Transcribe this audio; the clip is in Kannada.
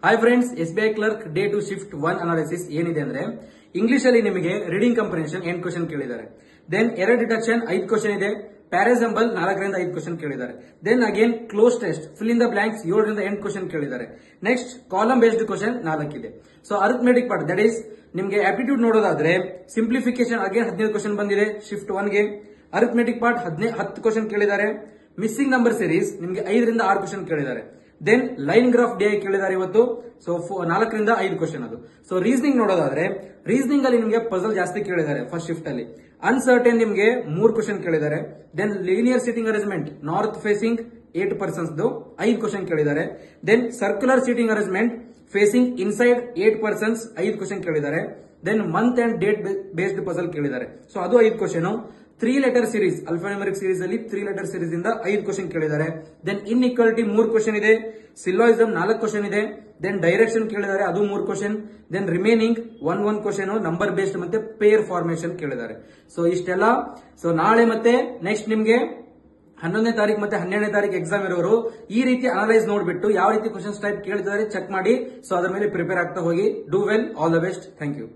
Hi friends, SBI clerk day two shift 1 analysis ಏನಿದೆ ಅಂದ್ರೆ ಇಂಗ್ಲಿಷ್ ಅಲ್ಲಿ ನಿಮಗೆ ರೀಡಿಂಗ್ ಕಂಪ್ರಿಹೆನ್ಷನ್ 8 ಕ್ವಶನ್ ಕೇಳಿದ್ದಾರೆ. ದೆನ್ ಎರರ್ ಡಿಟೆಕ್ಷನ್ 5 ಕ್ವಶನ್ ಇದೆ. ಪ್ಯಾರಾಸಂಬಲ್ 4 ರಿಂದ 5 ಕ್ವಶನ್ ಕೇಳಿದ್ದಾರೆ. Then again cloze test fill in the blanks 7 ರಿಂದ 8 ಕ್ವಶನ್ ಕೇಳಿದ್ದಾರೆ. ನೆಕ್ಸ್ಟ್ ಕಾಲಮ್ ಬೇಸ್ಡ್ ಕ್ವಶನ್ 4 ಇದೆ. So arithmetic part that is ನಿಮಗೆ ಆಪ್ಟಿಟ್ಯೂಡ್ ನೋಡೋದಾದ್ರೆ ಸಿಂಪ್ಲಿಫಿಕೇಶನ್ ಅಗೇನ್ 15 ಕ್ವಶನ್ ಬಂದಿದೆ ಶಿಫ್ಟ್ 1 ಗೆ. ಅರಿಥಮೆಟಿಕ್ ಪಾರ್ಟ್ 10 ಕ್ವಶನ್ ಕೇಳಿದ್ದಾರೆ. ಮಿಸ್ಸಿಂಗ್ ನಂಬರ್ ಸೀರೀಸ್ ನಿಮಗೆ 5 ರಿಂದ 6 ಕ್ವಶನ್ ಕೇಳಿದ್ದಾರೆ. ದೆನ್ ಲೈನ್ ಗ್ರಾಫ್ ಡಿಐ ಕೇಳಿದ್ದಾರೆ ಇವತ್ತು. ಸೊ 4 ರಿಂದ 5 ಕ್ವಶನ್ ಅದು. ಸೊ ರೀಸನಿಂಗ್ ನೋಡೋದಾದ್ರೆ ರೀಸನಿಂಗ್ ಅಲ್ಲಿ ನಿಮಗೆ ಪಜಲ್ ಜಾಸ್ತಿ ಕೇಳಿದ್ದಾರೆ ಫಸ್ಟ್ ಶಿಫ್ಟ್ ಅಲ್ಲಿ. ಅನ್ಸರ್ಟನ್ ನಿಮಗೆ 3 ಕ್ವಶನ್ ಕೇಳಿದ್ದಾರೆ. Then linear seating arrangement north facing 8 persons 5 question ಕೇಳಿದ್ದಾರೆ. Then circular seating arrangement facing inside 8 persons 5 question ಕೇಳಿದ್ದಾರೆ. Then month and date based puzzle ಕೇಳಿದ್ದಾರೆ. ಸೊ ಅದು 5 question. 3 letter series alphanumeric series ಅಲ್ಲಿ 3 ಲೆಟರ್ ಸೀರೀಸ್ ಇಂದ 5 ಕ್ವಶನ್ ಕೇಳಿದ್ದಾರೆ. ದೆನ್ ಇನ್ಇಕ್ವಾಲಿಟಿ 3 ಕ್ವಶನ್ ಇದೆ. ಸಿಲೋಯಿಸಮ್ 4 ಕ್ವಶನ್ ಇದೆ. ದೆನ್ ಡೈರೆಕ್ಷನ್ ಕೇಳಿದ್ದಾರೆ, ಅದು 3 question. Then remaining 1 question number based ಮತ್ತೆ ಪೇರ್ ಫಾರ್ಮೇಶನ್ ಕೇಳಿದ್ದಾರೆ. ಸೊ ಇಷ್ಟೆಲ್ಲ. ಸೊ ನಾಳೆ ಮತ್ತೆ ನೆಕ್ಸ್ಟ್ ನಿಮ್ಗೆ 11ನೇ ತಾರೀಕು ಮತ್ತೆ 12ನೇ ತಾರೀಕು ಎಕ್ಸಾಮ್ ಇರೋರು ಈ ರೀತಿ ಅನಲೈಸ್ ನೋಡ್ಬಿಟ್ಟು ಯಾವ ರೀತಿ ಕ್ವಶನ್ಸ್ ಟೈಪ್ ಕೇಳ್ತಿದ್ದಾರೆ ಚೆಕ್ ಮಾಡಿ. ಸೊ ಅದ್ರ ಮೇಲೆ ಪ್ರಿಪೇರ್ ಆಗ್ತಾ ಹೋಗಿ. Do well, all the best. Thank you.